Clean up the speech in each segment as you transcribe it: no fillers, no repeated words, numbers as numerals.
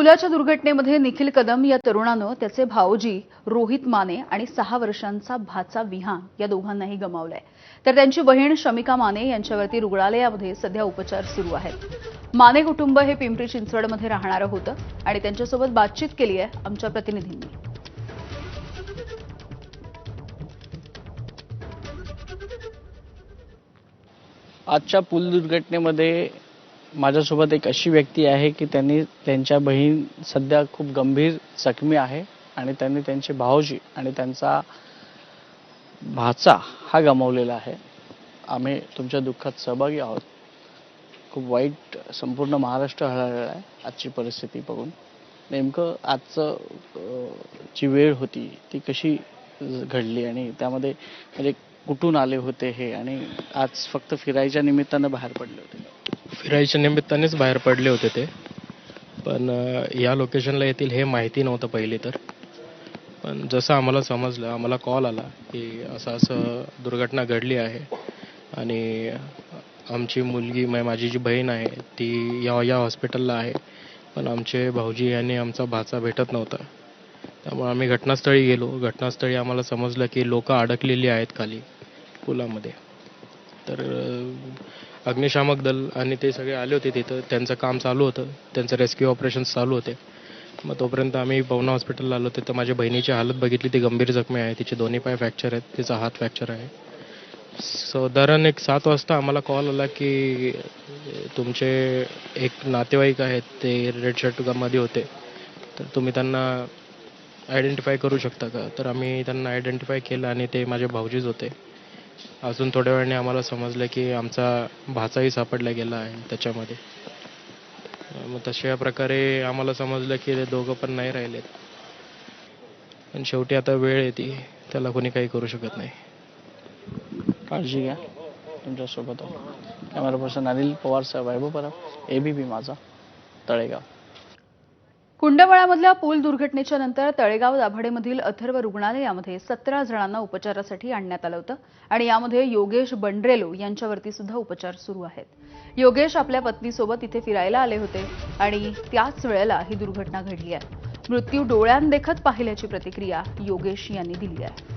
पुलाच्या दुर्घटनेमध्ये निखिल कदम या तरुणानं त्याचे भाऊजी रोहित माने आणि 6 वर्षांचा भाचा विहान या दोघांनाही गमावलंय, तर त्यांची बहीण शमिका माने यांच्यावरती रुग्णालयामध्ये सध्या उपचार सुरू आहेत। माने कुटुंब हे पिंपरी चिंचवडमध्ये राहणारं होतं आणि त्यांच्यासोबत बातचीत केली आहे आमच्या प्रतिनिधींनी। आजच्या पूल दुर्घटनेमध्ये माझ्यासोबत एक अशी व्यक्ती आहे की त्यांनी त्यांच्या बहीण सध्या खूप गंभीर जखमी आहे आणि त्यांनी त्यांचे भाऊजी आणि त्यांचा भाचा हा गमावलेला आहे। आम्ही तुमच्या दुःखात सहभागी आहोत। खूप वाईट संपूर्ण महाराष्ट्र हळहळला आहे आजची परिस्थिती बघून। नेमकं आजचं जी वेळ होती ती कशी घडली आणि त्यामध्ये म्हणजे कुठून आले होते हे, आणि आज फक्त फिरायच्या निमित्तानं बाहेर पडले होते? फिरायच्या निमित्तानेच बाहेर पडले होते ते, पण या लोकेशनला येतील हे माहिती नव्हतं पहिली तर। पण जसं आम्हाला समजलं, आम्हाला कॉल आला की असं दुर्घटना घडली आहे आणि आमची मुलगी माझी जी बहीण आहे ती या हॉस्पिटलला आहे, पण आमचे भाऊजी यांनी आमचा भाचा भेटत नव्हता। त्यामुळे आम्ही घटनास्थळी गेलो। घटनास्थळी आम्हाला समजलं की लोक अडकलेली आहेत खाली पुलामध्ये। तर अग्निशामक दल आणि ते सगळे आले होते तिथं, त्यांचं काम चालू होतं, त्यांचं रेस्क्यू ऑपरेशन्स चालू होते। मग तोपर्यंत आम्ही पवना हॉस्पिटलला आलो। तिथं माझ्या बहिणीची हालत बघितली, ती गंभीर जखमी आहे, तिचे दोन्ही पाय फ्रॅक्चर आहेत, तिचा हात फ्रॅक्चर आहे। साधारण एक 7 वाजता आम्हाला कॉल आला की तुमचे एक नातेवाईक आहेत ते रेड शर्टमध्ये होते, तर तुम्ही त्यांना आयडेंटिफाय करू शकता का? तर आम्ही त्यांना आयडेंटिफाय केलं आणि ते माझे भाऊजीच होते। अजून थोड्या वेळाने आम्हाला समजलं की आमचा भाचाही सापडला गेला आहे त्याच्यामध्ये। मग तशा प्रकारे आम्हाला समजलं की ते दोघं पण नाही राहिलेत, पण शेवटी आता वेळ येते, त्याला कोणी काही करू शकत नाही। काळजी घ्या, तुमच्यासोबत आहे। कॅमेरा पर्सन अनिल पवार सह वैभव परब, एबीपी माझा, तळेगाव। कुंडमळामधल्या पूल दुर्घटनेच्या नंतर तळेगाव दाभाडेमधील अथर्व रुग्णालयामध्ये 17 जणांना उपचारासाठी आणण्यात आलं होतं आणि यामध्ये योगेश बंड्रेलो यांच्यावरती सुद्धा उपचार सुरू आहेत। योगेश आपल्या पत्नीसोबत इथे फिरायला आले होते आणि त्याच वेळेला ही दुर्घटना घडली आहे। मृत्यू डोळ्यांदेखत पाहिल्याची प्रतिक्रिया योगेश यांनी दिली आहे।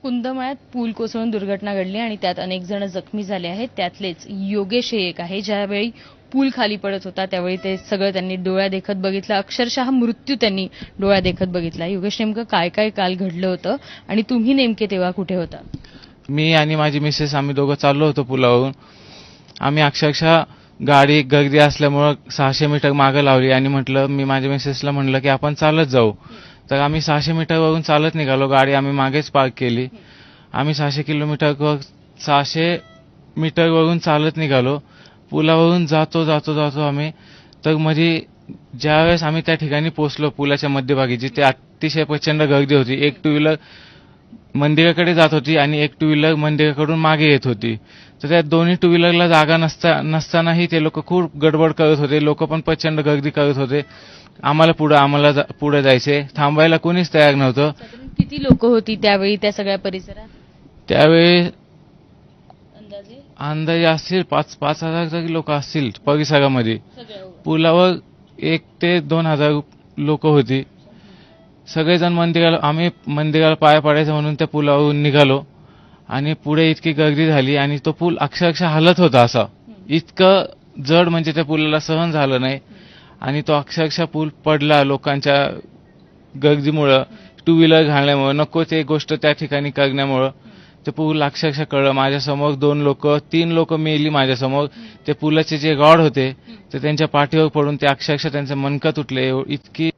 कुंदमळ्यात पूल कोसळून दुर्घटना घडली आणि त्यात अनेक जण जखमी झाले आहेत। त्यातलेच योगेश हे एक आहे। ज्यावेळी पूल खाली पडत होता त्यावेळी ते सगळं त्यांनी डोळ्यादेखत बघितलं, अक्षरशः मृत्यू त्यांनी डोळ्यादेखत बघितला। योगेश, नेमकं काय काय काल घडलं होतं आणि तुम्ही नेमके तेव्हा कुठे होता? मी आणि माझी मिसेस आम्ही दोघं चाललो होतो पुलावरून। आम्ही अक्षरशः गाडी गर्दी असल्यामुळं 600 मीटर मागं लावली आणि म्हटलं, मी माझ्या मिसेसला म्हटलं की आपण चालत जाऊ। तर आम्ही 600 मीटरवरून चालत निघालो, गाडी आम्ही मागेच पार्क केली। आम्ही 600 मीटरवरून चालत निघालो। पुलावरून जातो आम्ही, तर मध्ये ज्यावेळेस आम्ही त्या ठिकाणी पोहोचलो पुलाच्या मध्यभागी, जिथे अतिशय प्रचंड गर्दी होती, एक टू व्हीलर मंदिराकडे जात होती आणि एक टू व्हीलर मंदिराकडून मागे येत होती। तर त्या दोन्ही टू व्हीलरला जागा नसतानाही ते लोक खूप गडबड करत होते, लोक पण प्रचंड गर्दी करत होते। आम्हाला पुढे जायचे, थांबायला कोणीच तयार नव्हतं। किती लोक होती त्यावेळी त्या सगळ्या परिसरात? त्यावेळी अंदाजे असतील 5,000 तरी लोक असतील परिसरामध्ये। पुलावर 1,000 ते 2,000 लोक होती। सगळेजण आम्ही मंदिराला पाया पडायचं म्हणून त्या पुलावरून निघालो आणि पुढे इतकी गर्दी झाली आणि तो पूल अक्षरशः हलत होता, असा इतकं जड म्हणजे त्या पुलाला सहन झालं नाही आणि तो अक्षरशः पूल पडला लोकांच्या गर्दीमुळं, टू व्हीलर घालण्यामुळं, नको ते गोष्ट त्या ठिकाणी करण्यामुळं ते पूल अक्षरशः कळलं। माझ्यासमोर 3 लोक मेली माझ्यासमोर। ते पुलाचे जे रॉड होते ते त्यांच्या पाठीवर पडून ते अक्षरशः त्यांचे मणका तुटले। इतकी